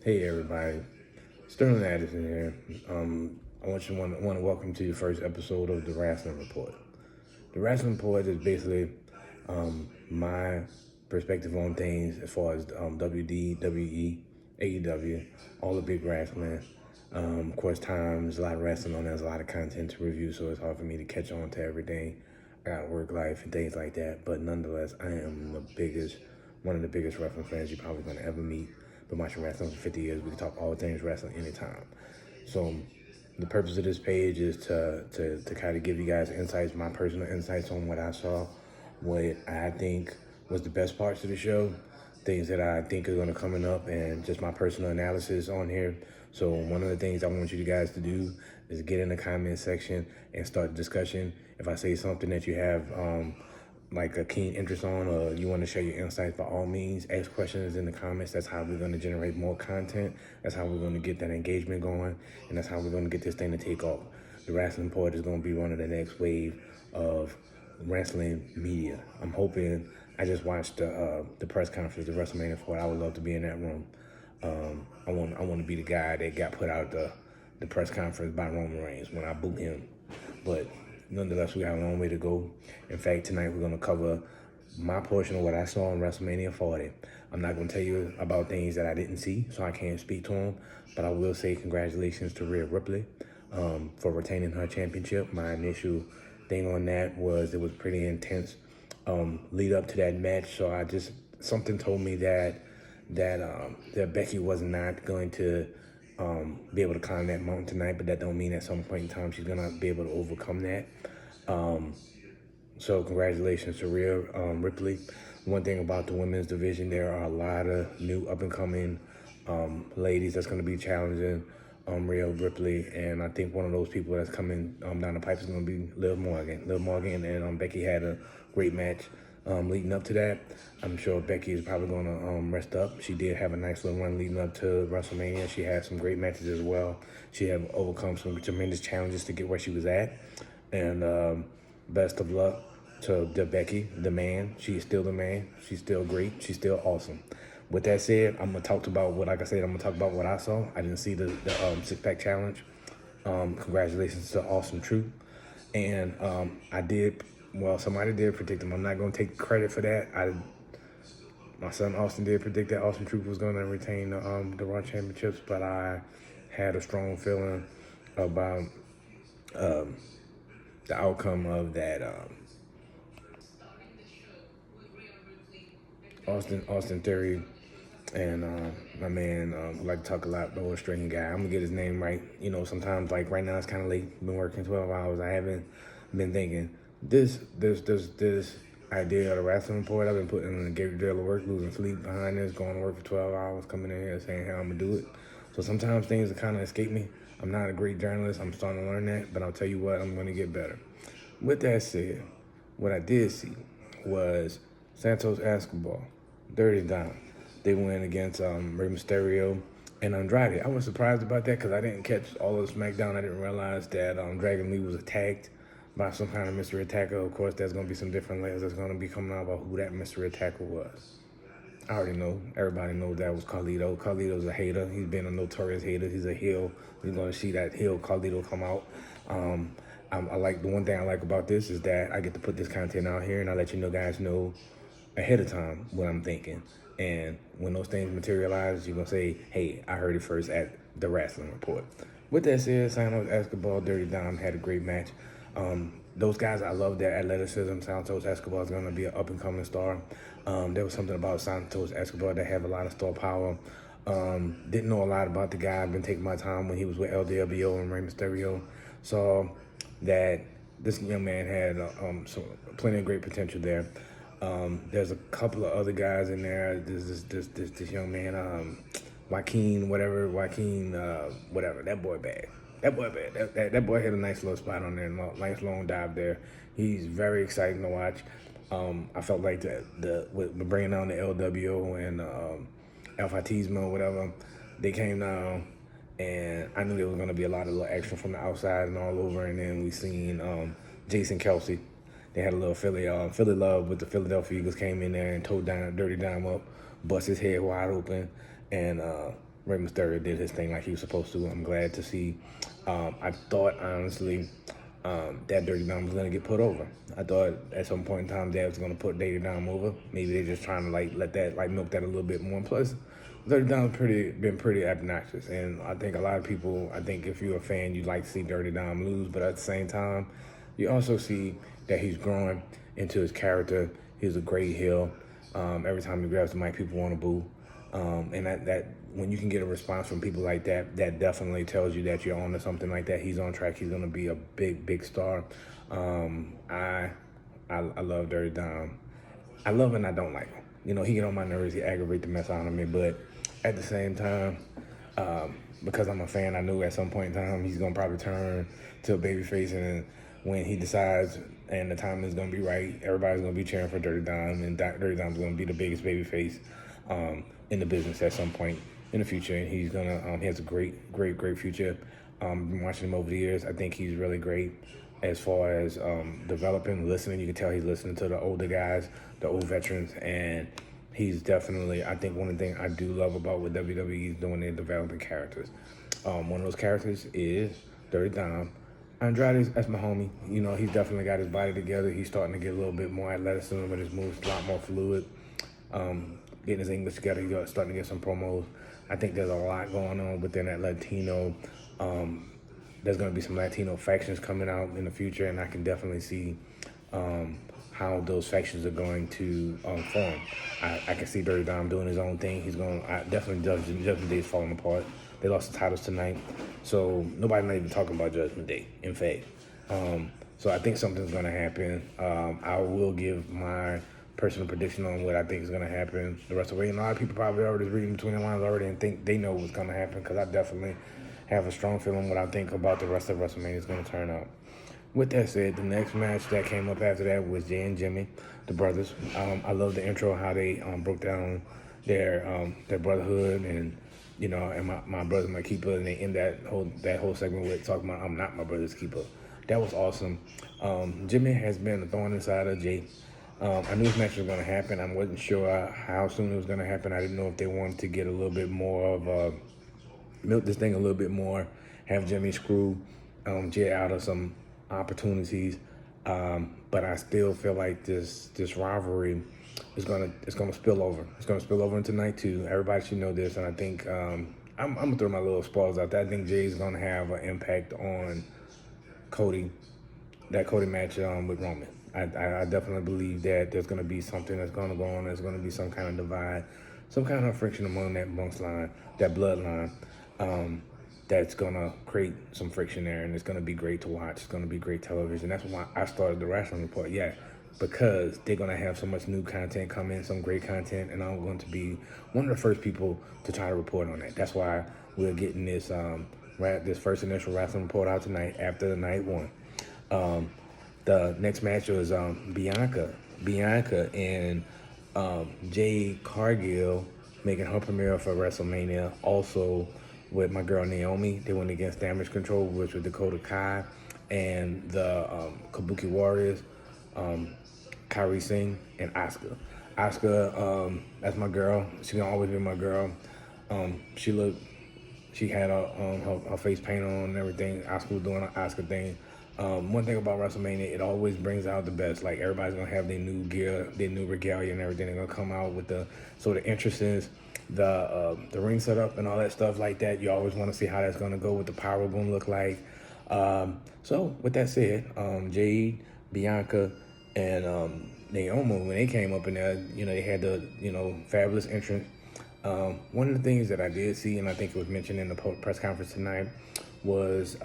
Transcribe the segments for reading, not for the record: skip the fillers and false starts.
Hey everybody, Sterling Addison here. I want to welcome to your first episode of the Rasslin Report. The Rasslin Report is basically my perspective on things as far as WD, WE, AEW, all the big wrestling. Of course, times a lot of wrestling on there's a lot of content to review, so it's hard for me to catch on to everything. I got work life and things like that, but nonetheless, I am one of the biggest wrestling fans you're probably going to ever meet. Been watching wrestling for 50 years. We can talk all things wrestling anytime. So the purpose of this page is to kind of give you guys insights, my personal insights on what I saw, what I think was the best parts of the show, things that I think are going to coming up, and just my personal analysis on here. So one of the things I want you guys to do is get in the comment section and start discussion. If I say something that you have like a keen interest on, or you want to share your insights, by all means, ask questions in the comments. That's how we're going to generate more content. That's how we're going to get that engagement going, and that's how we're going to get this thing to take off. The Rasslin Report is going to be one of the next wave of wrestling media. I'm hoping. I just watched the press conference, the Wrestlemania XL. I would love to be in that room. I want to be the guy that got put out the press conference by Roman Reigns when I boot him. But nonetheless, we have a long way to go. In fact, tonight we're going to cover my portion of what I saw in WrestleMania 40. I'm not going to tell you about things that I didn't see, so I can't speak to them. But I will say congratulations to Rhea Ripley for retaining her championship. My initial thing on that was it was pretty intense lead up to that match. So something told me that Becky was not going to be able to climb that mountain tonight, but that don't mean at some point in time she's gonna be able to overcome that. So congratulations to Rhea Ripley. One thing about the women's division, there are a lot of new up and coming ladies that's going to be challenging Rhea Ripley, and I think one of those people that's coming down the pipe is going to be Liv Morgan. Liv Morgan and Becky had a great match leading up to that. I'm sure Becky is probably going to rest up. She did have a nice little run leading up to WrestleMania. She had some great matches as well. She had overcome some tremendous challenges to get where she was at, and best of luck to Becky, the man. She's still the man. She's still great. She's still awesome. With that said, I'm gonna talk about what, like I said, I'm gonna talk about what I saw. I didn't see the six-pack challenge. Congratulations to Awesome Truth. And I did, well, somebody did predict him. I'm not gonna take credit for that. My son Austin did predict that Awesome Truth was gonna retain the Raw Championships, but I had a strong feeling about the outcome of that. Austin Theory and my man who like to talk a lot, the Australian guy. I'm gonna get his name right. You know, sometimes like right now it's kind of late. Been working 12 hours. I haven't been thinking this idea of the Rasslin Report. I've been putting in a great deal of work, losing sleep behind this, going to work for 12 hours, coming in here saying how I'm gonna do it. So sometimes things kind of escape me. I'm not a great journalist. I'm starting to learn that, but I'll tell you what, I'm gonna get better. With that said, what I did see was Santos Escobar, Dirty Dom. They went against Rey Mysterio and Andrade. I was surprised about that because I didn't catch all of SmackDown. I didn't realize that Dragon Lee was attacked by some kind of mystery attacker. Of course, there's going to be some different layers that's going to be coming out about who that mystery attacker was. I already know. Everybody knows that was Carlito. Carlito's a hater. He's been a notorious hater. He's a heel. We're going to see that heel Carlito come out. I like, the one thing I like about this is that I get to put this content out here and I let you guys know ahead of time what I'm thinking. And when those things materialize, you're going to say, hey, I heard it first at the Rasslin Report. With that said, Santos Escobar, Dirty Dom had a great match. Those guys, I love their athleticism. Santos Escobar is going to be an up-and-coming star. There was something about Santos Escobar that had a lot of star power. Didn't know a lot about the guy. I've been taking my time when he was with LWO and Rey Mysterio. Saw that this young man had plenty of great potential there. There's a couple of other guys in there. There's this young man, Joaquin, whatever. That boy bad. That boy had a nice little spot on there, nice long dive there. He's very exciting to watch. I felt like with bringing down the LWO and Alphatismo, whatever, they came down, and I knew there was going to be a lot of little action from the outside and all over. And then we seen Jason Kelsey. They had a little Philly love with the Philadelphia Eagles, came in there and towed down Dirty Dime up, bust his head wide open, and Rey Mysterio did his thing like he was supposed to. I'm glad to see. I thought, honestly, that Dirty Dom was going to get put over. I thought at some point in time Dad was going to put Dirty Dom over. Maybe they're just trying to let that milk that a little bit more. And plus, Dirty Dom's been pretty obnoxious, and I think a lot of people. I think if you're a fan, you'd like to see Dirty Dom lose, but at the same time, you also see that he's growing into his character. He's a great heel. Every time he grabs the mic, people want to boo, and that when you can get a response from people like that, that definitely tells you that you're on to something like that. He's on track. He's going to be a big star. I love Dirty Dom. I love him and I don't like him. You know, he get on my nerves. He aggravate the mess out of me. But at the same time, because I'm a fan, I knew at some point in time he's going to probably turn to a babyface. And when he decides and the time is going to be right, everybody's going to be cheering for Dirty Dom. And Dirty Dom's going to be the biggest babyface in the business at some point in the future. And he's going to, he has a great future. Been watching him over the years. I think he's really great as far as developing, listening. You can tell he's listening to the older guys, the old veterans, and he's definitely, I think one of the things I do love about what WWE is doing, they're developing characters. One of those characters is Dirty Dom. Andrade, that's my homie. You know, he's definitely got his body together. He's starting to get a little bit more athleticism with his moves, a lot more fluid. Getting his English together, he's starting to get some promos. I think there's a lot going on within that Latino. There's going to be some Latino factions coming out in the future, and I can definitely see how those factions are going to form. I can see Dirty Dom doing his own thing. He's going. I definitely Judgment Day is falling apart. They lost the titles tonight, so nobody's not even talking about Judgment Day. In fact, so I think something's going to happen. I will give my personal prediction on what I think is going to happen the rest of the way. And a lot of people probably already reading between the lines already and think they know what's going to happen, because I definitely have a strong feeling what I think about the rest of WrestleMania is going to turn out. With that said, the next match that came up after that was Jay and Jimmy, the brothers. I love the intro, how they broke down their brotherhood, and you know, and my brother's my keeper, and they end that whole segment with talking about I'm not my brother's keeper. That was awesome. Jimmy has been a thorn inside of Jay. I knew this match was going to happen. I wasn't sure how soon it was going to happen. I didn't know if they wanted to get a little bit more of milk this thing a little bit more, have Jimmy screw Jay out of some opportunities. But I still feel like this rivalry is gonna spill over. It's gonna spill over into night two. Everybody should know this, and I think I'm gonna throw my little spoilers out there. I think Jay's gonna have an impact on Cody, that Cody match with Roman. I definitely believe that there's going to be something that's going to go on. There's going to be some kind of divide, some kind of friction among that bloodline, that's going to create some friction there, and it's going to be great to watch. It's going to be great television. That's why I started the Rasslin Report, because they're going to have so much new content coming, some great content, and I'm going to be one of the first people to try to report on that. That's why we're getting this first initial Rasslin Report out tonight after the night one. The next match was Bianca and Jade Cargill making her premiere for WrestleMania. Also with my girl Naomi, they went against Damage Control, which was Dakota Kai, and the Kabuki Warriors, Kairi Singh and Asuka. Asuka, that's my girl. She's gonna always be my girl. She had her face paint on and everything. Asuka was doing her Asuka thing. One thing about WrestleMania, it always brings out the best. Like, everybody's gonna have their new gear, their new regalia and everything. They're gonna come out with the entrances, the ring setup and all that stuff like that. You always want to see how that's gonna go, what the power gonna look like. So with that said, Jade, Bianca, and Naomi, when they came up in there, you know, they had the fabulous entrance. One of the things that I did see, and I think it was mentioned in the press conference tonight, was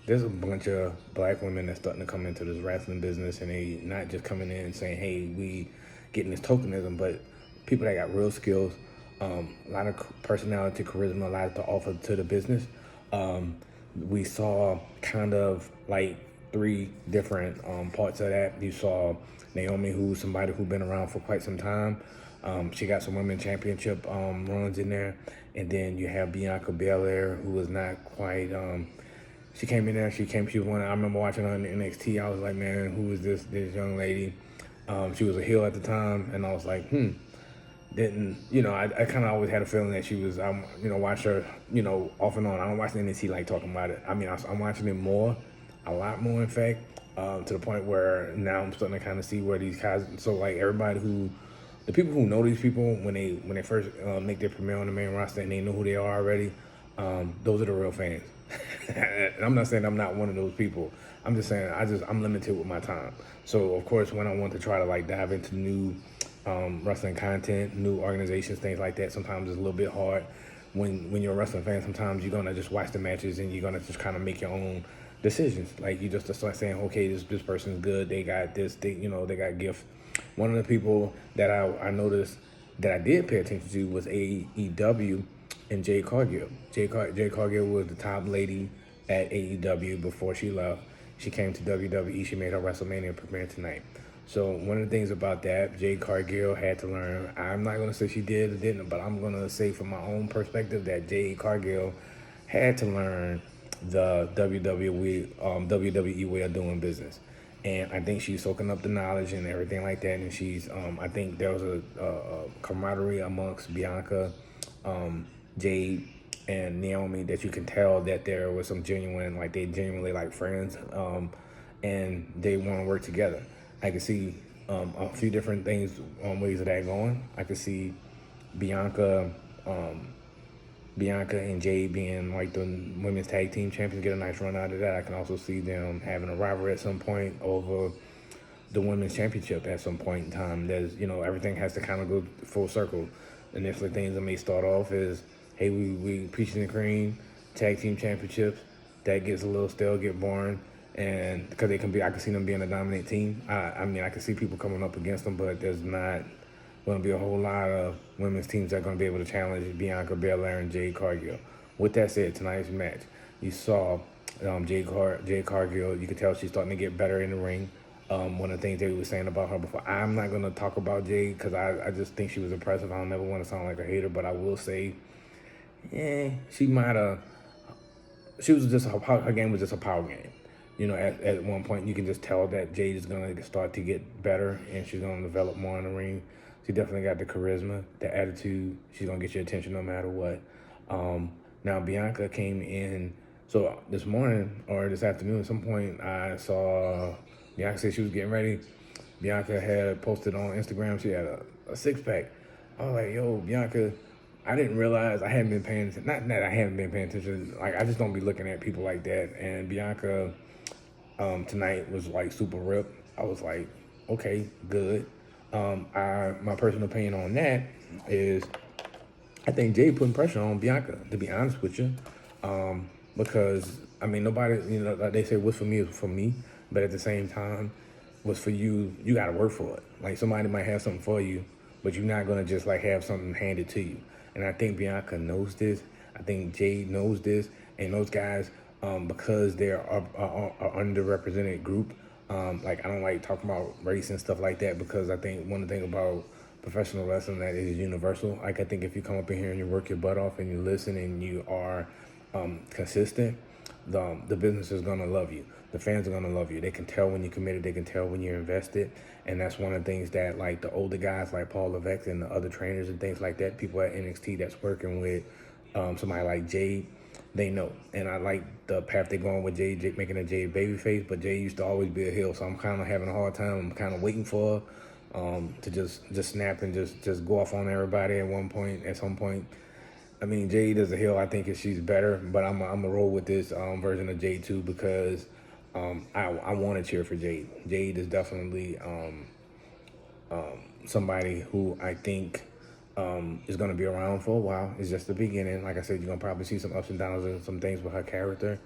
there's a bunch of black women that's starting to come into this wrestling business, and they not just coming in and saying, hey, we getting this tokenism, but people that got real skills, a lot of personality, charisma, a lot to offer to the business. We saw kind of like three different parts of that. You saw Naomi, who's somebody who's been around for quite some time. She got some women championship runs in there. And then you have Bianca Belair, who was not quite... she came in there, she was one... I remember watching her on NXT. I was like, man, who is this young lady? She was a heel at the time. And I was like, didn't, I kind of always had a feeling that she was, watch her, off and on. I don't watch the NXT like talking about it. I mean, I'm watching it more, a lot more, in fact, to the point where now I'm starting to kind of see where these guys, so like the people who know these people when they first make their premiere on the main roster and they know who they are already, those are the real fans. And I'm not saying I'm not one of those people. I'm just saying I'm limited with my time. So of course, when I want to try to like dive into new wrestling content, new organizations, things like that, sometimes it's a little bit hard. When you're a wrestling fan, sometimes you're gonna just watch the matches and you're gonna just kind of make your own decisions. Like you just start saying, okay, this person's good. They got this. They got gifts. One of the people that I noticed that I did pay attention to was AEW and Jade Cargill. Jade Cargill was the top lady at AEW before she left. She came to WWE. She made her Wrestlemania premiere tonight. So one of the things about that, Jade Cargill had to learn. I'm not going to say she did or didn't, but I'm going to say from my own perspective that Jade Cargill had to learn the WWE way of doing business. And I think she's soaking up the knowledge and everything like that. And I think there was a camaraderie amongst Bianca, Jade, and Naomi that you can tell that there was some genuine, like they genuinely like friends, and they want to work together. I can see a few different things, ways of that going. I can see Bianca and Jade being like the women's tag team champions, get a nice run out of that. I can also see them having a rivalry at some point over the women's championship at some point in time. There's, everything has to kind of go full circle. Initially, things that may start off as, hey, we preaching the cream, tag team championships. That gets a little stale, get boring. And because I can see them being a dominant team. I mean, I can see people coming up against them, but there's not going to be a whole lot of women's teams that are going to be able to challenge Bianca Belair and Jade Cargill. With that said, tonight's match, you saw Jade Cargill. You could tell she's starting to get better in the ring. One of the things they were saying about her before, I'm not going to talk about Jade because I just think she was impressive. I don't never want to sound like a hater, but I will say, she might have. She was just her game was just a power game. At one point you can just tell that Jade is gonna start to get better and she's gonna develop more in the ring. She definitely got the charisma, the attitude. She's gonna get your attention no matter what. Now Bianca came in. So this morning or this afternoon, at some point I saw Bianca say she was getting ready. Bianca had posted on Instagram she had a six pack. I was like, yo, Bianca. I didn't realize I hadn't been paying attention. Not that I haven't been paying attention. Like I just don't be looking at people like that. And Bianca tonight was like super ripped. I was like, okay, good. My personal opinion on that is I think Jay putting pressure on Bianca, to be honest with you. Because I mean nobody, like they say what's for me is for me, but at the same time, what's for you, you gotta work for it. Like somebody might have something for you, but you're not gonna just like have something handed to you. And I think Bianca knows this. I think Jade knows this, and those guys, because they're a underrepresented group. Like I don't like talking about race and stuff like that because I think one thing about professional wrestling that is universal. Like I think if you come up in here and you work your butt off and you listen and you are consistent, the business is gonna love you. The fans are gonna love you. They can tell when you're committed. They can tell when you're invested. And that's one of the things that like the older guys like Paul Levesque and the other trainers and things like that, people at NXT that's working with somebody like Jade, they know. And I like the path they're going with Jade making a Jade babyface, but Jade used to always be a heel, so I'm kind of having a hard time. I'm kind of waiting for her to just snap and just go off on everybody at some point. I mean, Jade is a heel. I think she's better, but I'm a roll with this version of Jade too because I want to cheer for Jade. Jade is definitely somebody who I think is going to be around for a while. It's just the beginning. Like I said, you're going to probably see some ups and downs and some things with her character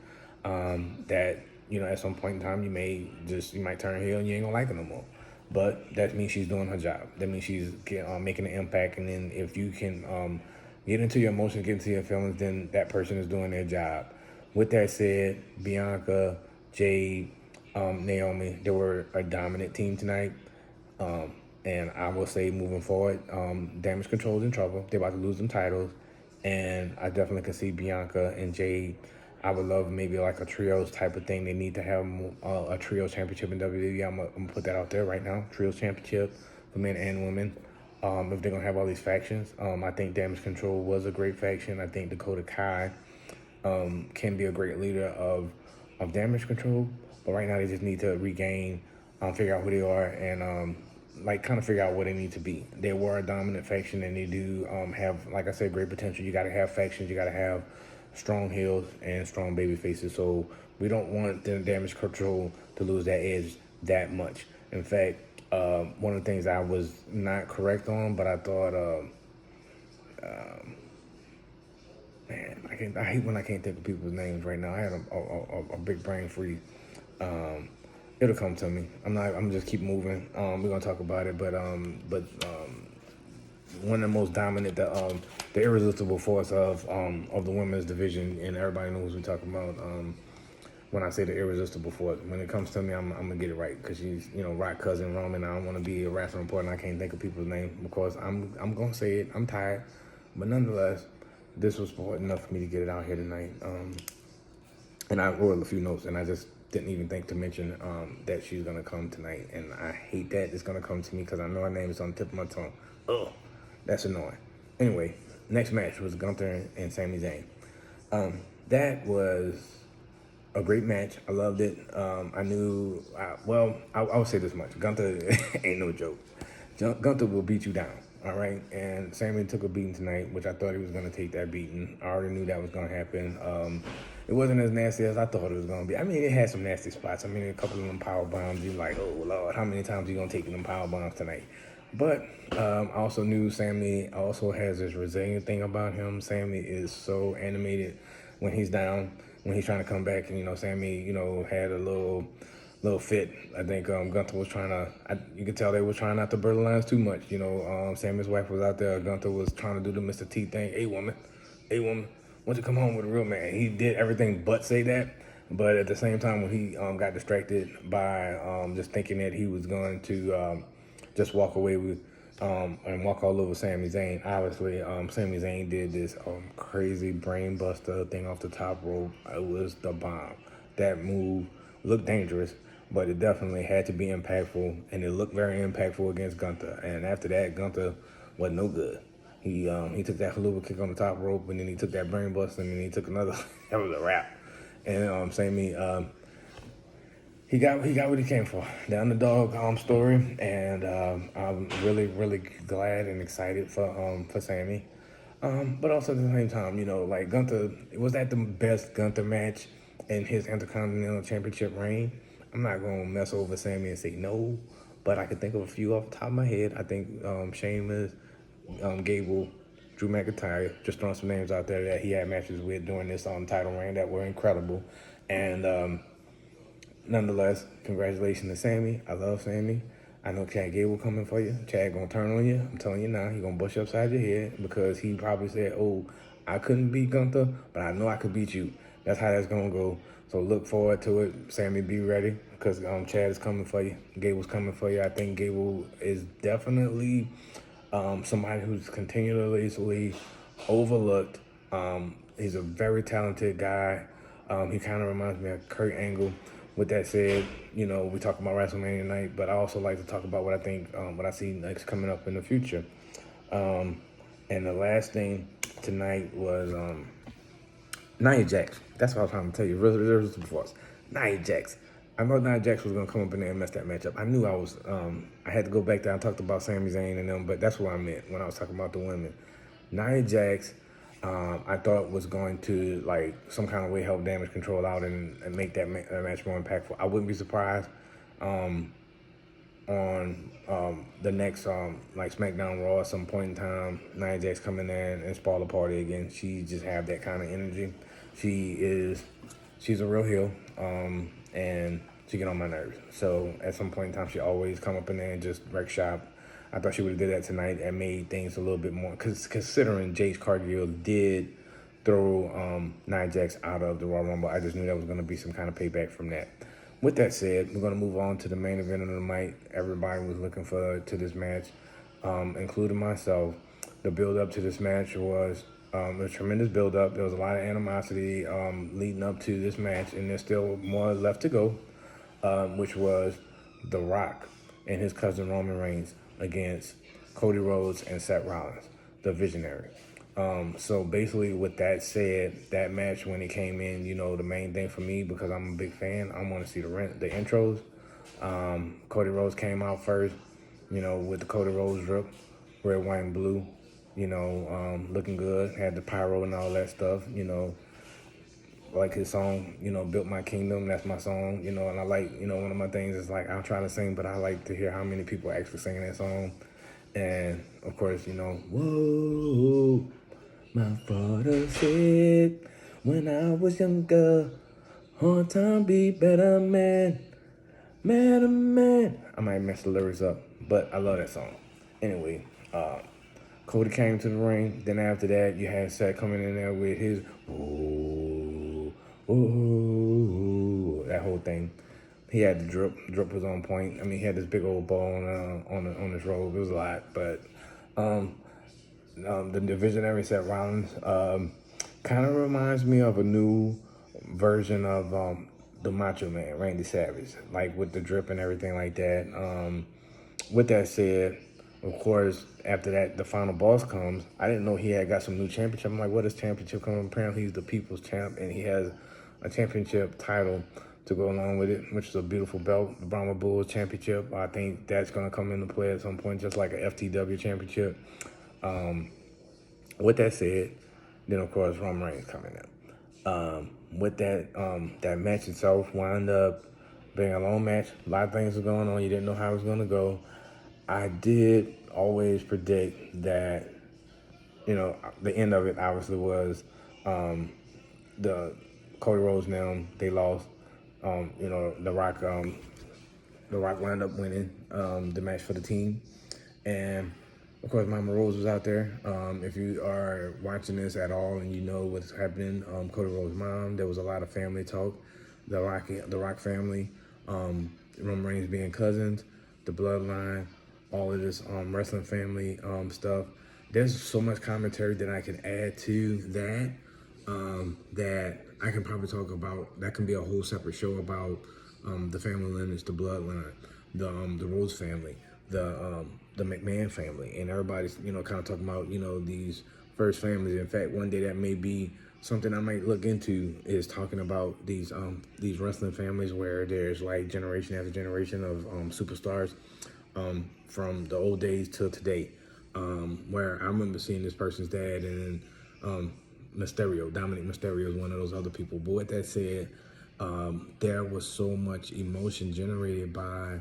that, at some point in time, you might turn heel and you ain't going to like her no more. But that means she's doing her job. That means she's making an impact. And then if you can get into your emotions, get into your feelings, then that person is doing their job. With that said, Bianca, Jade, Naomi, they were a dominant team tonight. And I will say moving forward, Damage Control is in trouble. They're about to lose them titles. And I definitely can see Bianca and Jade. I would love maybe like a trios type of thing. They need to have a trios championship in WWE. I'm going to put that out there right now. Trios championship for men and women. if they're gonna have all these factions. I think Damage Control was a great faction. I think Dakota Kai can be a great leader of Damage Control, but right now they just need to regain, figure out who they are, and kind of figure out what they need to be. They were a dominant faction, and they do have, like I said, great potential. You got to have factions. You got to have strong heels and strong baby faces. So we don't want the Damage Control to lose that edge that much. In fact, one of the things I was not correct on, but I thought, man, I hate when I can't think of people's names right now. I had a big brain freeze. It'll come to me. I'm just keep moving. We're gonna talk about it, but one of the most dominant, the irresistible force of the women's division, and everybody knows what we're talking about. When I say the irresistible force, when it comes to me, I'm gonna get it right, because she's, Rock cousin Roman. I don't want to be a Rasslin Report, and I can't think of people's name, because I'm gonna say it. I'm tired, but nonetheless, this was important enough for me to get it out here tonight. And I wrote a few notes, and I just didn't even think to mention that she's gonna come tonight, and I hate that it's gonna come to me, because I know her name is on the tip of my tongue. Ugh, that's annoying. Anyway, next match was Gunther and Sami Zayn. That was a great match. I loved it. I would say this much: Gunther ain't no joke. Gunther will beat you down. All right, and Sami took a beating tonight, which I thought he was going to take that beating. I already knew that was going to happen. It wasn't as nasty as I thought it was going to be. I mean, it had some nasty spots. I mean, a couple of them power bombs, you're like, oh, Lord, how many times are you going to take them power bombs tonight? But I also knew Sami also has this resilient thing about him. Sami is so animated when he's down, when he's trying to come back. And, Sami, had a little fit. I think Gunther was trying to, you could tell they were trying not to burn the lines too much. Sami's wife was out there. Gunther was trying to do the Mr. T thing. Hey, woman, why don't you come home with a real man? He did everything but say that. But at the same time, when he got distracted by just thinking that he was going to just walk away with and walk all over Sami Zayn, obviously Sami Zayn did this crazy brain buster thing off the top rope. It was the bomb. That move looked dangerous, but it definitely had to be impactful, and it looked very impactful against Gunther. And after that, Gunther wasn't no good. He took that haluva kick on the top rope, and then he took that brain buster, and then he took another. That was a wrap. And Sami, he got what he came for. The underdog story, and I'm really, really glad and excited for Sami. But also at the same time, like Gunther, was that the best Gunther match in his Intercontinental Championship reign? I'm not going to mess over Sami and say no, but I can think of a few off the top of my head. I think Sheamus, Gable, Drew McIntyre, just throwing some names out there that he had matches with during this title reign that were incredible. And nonetheless, congratulations to Sami. I love Sami. I know Chad Gable coming for you. Chad gonna turn on you. I'm telling you now, he gonna bust you upside your head, because he probably said, oh, I couldn't beat Gunther, but I know I could beat you. That's how that's gonna go. So look forward to it. Sami, be ready, because Chad is coming for you. Gable's coming for you. I think Gable is definitely somebody who's continuously overlooked. He's a very talented guy. He kind of reminds me of Kurt Angle. With that said, we talk about WrestleMania tonight, but I also like to talk about what I think, what I see next coming up in the future. And the last thing tonight was Nia Jax. That's what I was trying to tell you. Reserves before us. Nia Jax. I know Nia Jax was gonna come up in there and mess that matchup. I knew I had to go back there and talk about Sami Zayn and them, but that's what I meant when I was talking about the women. Nia Jax, I thought was going to, like, some kind of way help Damage Control out and make that match more impactful. I wouldn't be surprised on the next SmackDown Raw at some point in time, Nia Jax coming in and spoil the party again. She just have that kind of energy. She's a real heel, and she get on my nerves. So at some point in time, she always come up in there and just wreck shop. I thought she would have did that tonight and made things a little bit more, because considering Jade Cargill did throw Nia Jax out of the Royal Rumble, I just knew that was going to be some kind of payback from that. With that said, we're going to move on to the main event of the night. Everybody was looking forward to this match, including myself. The build-up to this match was a tremendous build-up. There was a lot of animosity leading up to this match, and there's still more left to go, which was The Rock and his cousin Roman Reigns against Cody Rhodes and Seth Rollins, the Visionary. So basically, with that said, that match when it came in, the main thing for me, because I'm a big fan, I want to see the intros. Cody Rhodes came out first, with the Cody Rhodes drip, red, white, and blue. Looking good. Had the pyro and all that stuff. Like his song, Built My Kingdom. That's my song. And I like, one of my things is like I'll try to sing, but I like to hear how many people actually singing that song. And of course, whoa, my father said when I was younger, hard time be better man, man. I might mess the lyrics up, but I love that song. Anyway, Cody came to the ring. Then after that, you had Seth coming in there with his that whole thing. He had the drip. Drip was on point. I mean, he had this big old ball on his robe. It was a lot, but the Visionary Seth Rollins kind of reminds me of a new version of the Macho Man, Randy Savage, like with the drip and everything like that. With that said, of course, after that, the final boss comes. I didn't know he had got some new championship. I'm like, what is championship coming? Apparently, he's the People's Champ, and he has a championship title to go along with it, which is a beautiful belt, the Brahma Bulls Championship. I think that's going to come into play at some point, just like a FTW Championship. With that said, then of course Roman Reigns coming up. With that match itself wound up being a long match. A lot of things were going on. You didn't know how it was going to go. I did always predict that, the end of it obviously was the Cody Rhodes now, they lost. The Rock wound up winning the match for the team. And of course, Mama Rose was out there. If you are watching this at all and you know what's happening, Cody Rhodes' mom, there was a lot of family talk. The Rock family, Roman Reigns being cousins, the bloodline, all of this wrestling family stuff. There's so much commentary that I can add to that that I can probably talk about. That can be a whole separate show about the family lineage, the bloodline, the Rose family, the McMahon family, and everybody's kind of talking about these first families. In fact, one day that may be something I might look into, is talking about these wrestling families where there's like generation after generation of superstars from the old days till today. Where I remember seeing this person's dad, and Mysterio, Dominic Mysterio is one of those other people. But with that said, there was so much emotion generated by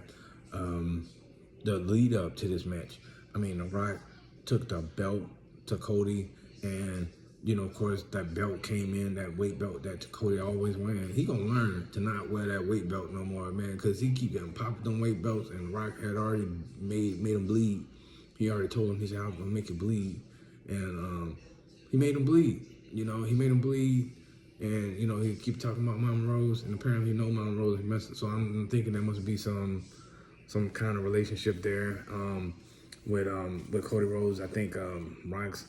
the lead up to this match. I mean, The Rock took the belt to Cody, and of course, that belt came in, that weight belt that Cody always wearing. He gonna learn to not wear that weight belt no more, man, because he keep getting popped on weight belts, and The Rock had already made him bleed. He already told him, he said, I'm gonna make you bleed, and he made him bleed. He made him bleed, and he keep talking about Mama Rose, and apparently Mama Rose messed. So I'm thinking there must be some kind of relationship there with Cody Rhodes. I think Rock's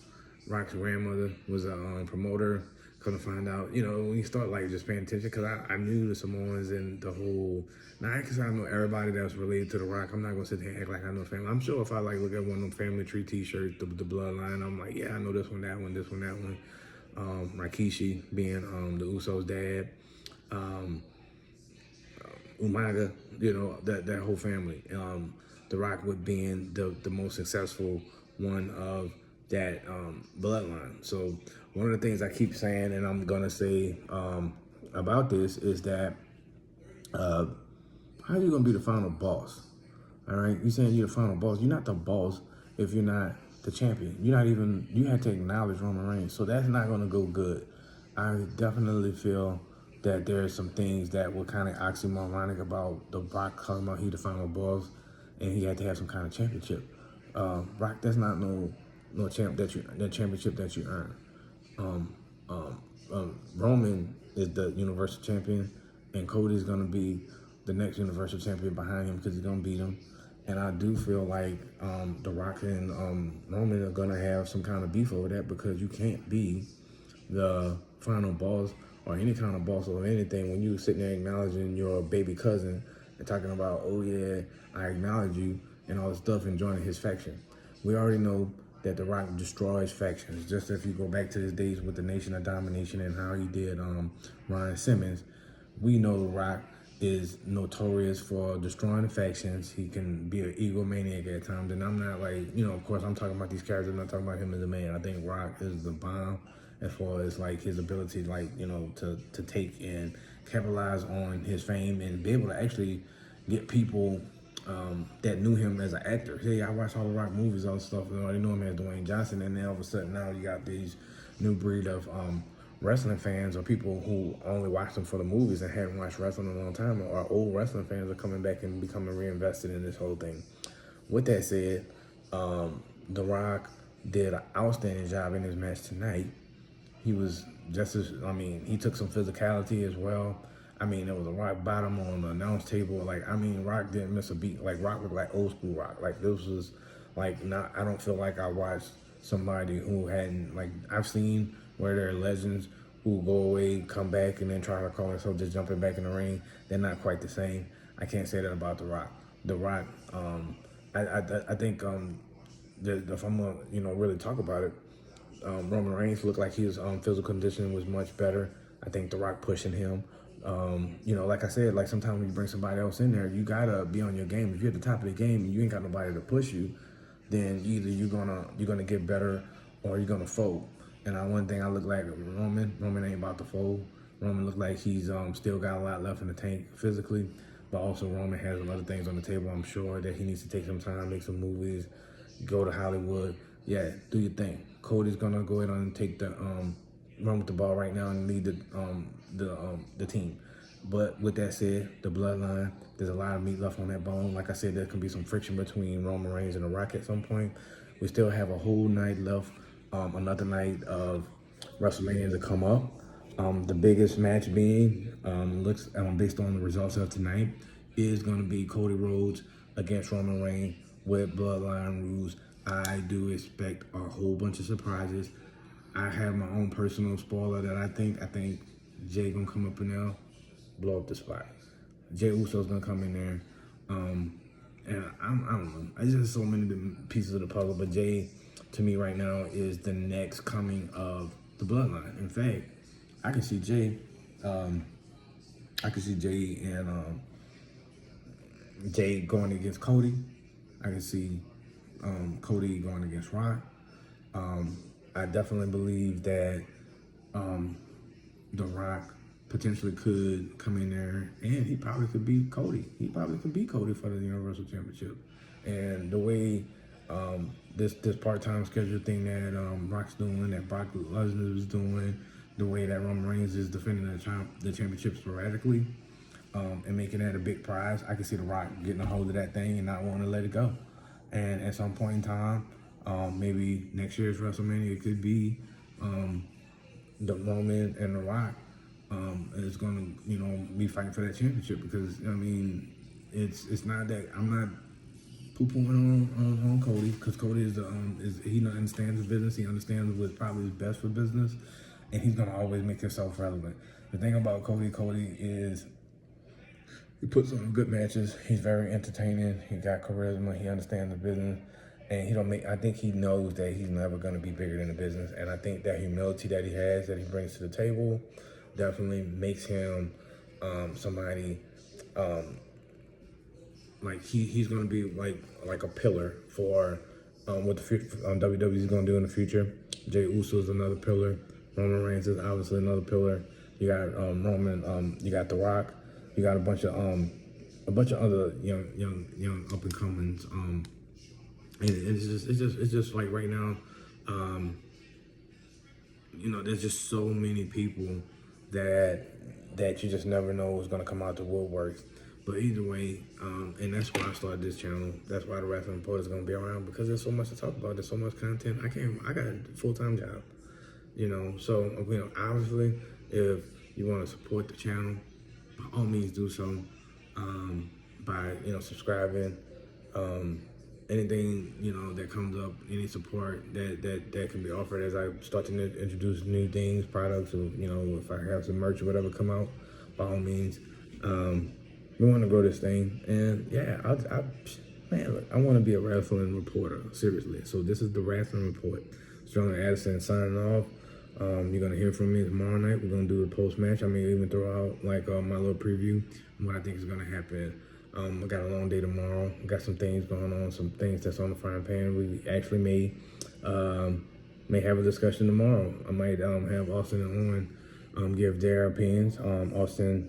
grandmother was a promoter. Couldn't find out, when you start like just paying attention, because I knew the Samoans and the whole. Now, because I know everybody that's related to The Rock, I'm not gonna sit there and act like I know family. I'm sure if I like look at one of them family tree T-shirts, the bloodline, I'm like, yeah, I know this one, that one, this one, that one. Rikishi being the Usos' dad, Umaga, that whole family. The Rock would being the most successful one of that bloodline. So one of the things I keep saying, and I'm gonna say about this, is that how are you gonna be the final boss? All right, you saying you're the final boss. You're not the boss if you're not the champion. You have to acknowledge Roman Reigns. So that's not gonna go good. I definitely feel that there are some things that were kind of oxymoronic about The Rock talking about he the final boss, and he had to have some kind of championship. Rock, that's not no championship that you earn. Roman is the Universal Champion, and Cody's gonna be the next Universal Champion behind him because he's gonna beat him. And I do feel like The Rock and Roman are gonna have some kind of beef over that, because you can't be the final boss or any kind of boss or anything when you sitting there acknowledging your baby cousin and talking about, oh yeah, I acknowledge you and all this stuff, and joining his faction. We already know that The Rock destroys factions. Just if you go back to his days with the Nation of Domination and how he did Ryan Simmons, we know The Rock is notorious for destroying factions. He can be an egomaniac at times, and I'm not like, of course I'm talking about these characters, I'm not talking about him as a man. I think Rock is the bomb as far as like his ability, like, to take and capitalize on his fame and be able to actually get people that knew him as an actor. Hey, I watched all the Rock movies, all the stuff, and they knew him as Dwayne Johnson, and then all of a sudden now you got these new breed of wrestling fans or people who only watched them for the movies and hadn't watched wrestling in a long time, or old wrestling fans are coming back and becoming reinvested in this whole thing. With that said, The Rock did an outstanding job in his match tonight. He was just as, he took some physicality as well. There was a rock bottom on the announce table. Rock didn't miss a beat. Like, Rock was like old school Rock. Like, this was like not, I don't feel like I watched somebody who hadn't, like, I've seen where there are legends who go away, come back, and then try to call themselves just jumping back in the ring. They're not quite the same. I can't say that about The Rock. The Rock, I think if I'm gonna, really talk about it, Roman Reigns looked like his physical condition was much better. I think The Rock pushing him. Like I said, like sometimes when you bring somebody else in there, you gotta be on your game. If you're at the top of the game and you ain't got nobody to push you, then either you're gonna get better or you're gonna fold. And one thing I look like Roman ain't about to fold. Roman look like he's still got a lot left in the tank physically, but also Roman has a lot of things on the table. I'm sure that he needs to take some time, make some movies, go to Hollywood. Yeah, do your thing. Cody's gonna go ahead and take the run with the ball right now and lead the team. But with that said, the bloodline, there's a lot of meat left on that bone. Like I said, there can be some friction between Roman Reigns and The Rock at some point. We still have a whole night left, another night of WrestleMania to come up. The biggest match being, looks based on the results of tonight, is going to be Cody Rhodes against Roman Reigns with bloodline rules. I do expect a whole bunch of surprises. I have my own personal spoiler that I think Jay gonna come up in there, blow up the spot. Jay Uso's gonna come in there, and I don't know. I just so many pieces of the puzzle, but Jay, to me right now, is the next coming of the bloodline. In fact, I can see Jay, and Jay going against Cody. I can see Cody going against Rock. I definitely believe that The Rock potentially could come in there and he probably could beat Cody. He probably could beat Cody for the Universal Championship. And the way this part-time schedule thing that Rock's doing, that Brock Lesnar is doing, the way that Roman Reigns is defending the championship sporadically and making that a big prize, I can see The Rock getting a hold of that thing and not wanting to let it go. And at some point in time, maybe next year's WrestleMania, it could be the Roman and The Rock is going to, be fighting for that championship because, it's not that I'm not poo-pooing on Cody because Cody he understands the business. He understands what's probably best for business, and he's going to always make himself relevant. The thing about Cody is he puts on good matches. He's very entertaining. He got charisma. He understands the business. And I think he knows that he's never going to be bigger than the business. And I think that humility that he has, that he brings to the table, definitely makes him somebody, like he's going to be like a pillar for what the WWE is going to do in the future. Jey Uso is another pillar. Roman Reigns is obviously another pillar. You got Roman, you got The Rock. You got a bunch of other young up and comings. And it's just like right now, there's just so many people that you just never know is gonna come out the woodwork. But either way, and that's why I started this channel. That's why the Rasslin Report is gonna be around because there's so much to talk about. There's so much content. I got a full-time job, So obviously, if you want to support the channel, by all means do so by subscribing. Anything that comes up, any support that can be offered as I start to introduce new things, products, or if I have some merch or whatever come out, by all means. We want to grow this thing, and yeah, Man, look, I want to be a wrestling reporter, seriously. So this is the Rasslin Report. Strong Addison signing off. You're gonna hear from me tomorrow night. We're gonna do the post match. I may even throw out like my little preview of what I think is gonna happen. I got a long day tomorrow. Got some things going on, some things that's on the frying pan. We actually may have a discussion tomorrow. I might have Austin and Owen give their opinions. Austin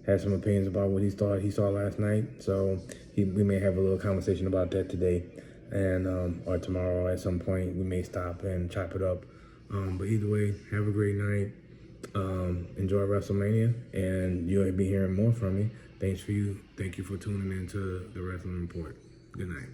had some opinions about what he thought he saw last night, so we may have a little conversation about that today, and or tomorrow at some point we may stop and chop it up. But either way, have a great night. Enjoy WrestleMania, and you'll be hearing more from me. Thank you for tuning in to the Wrestling Report. Good night.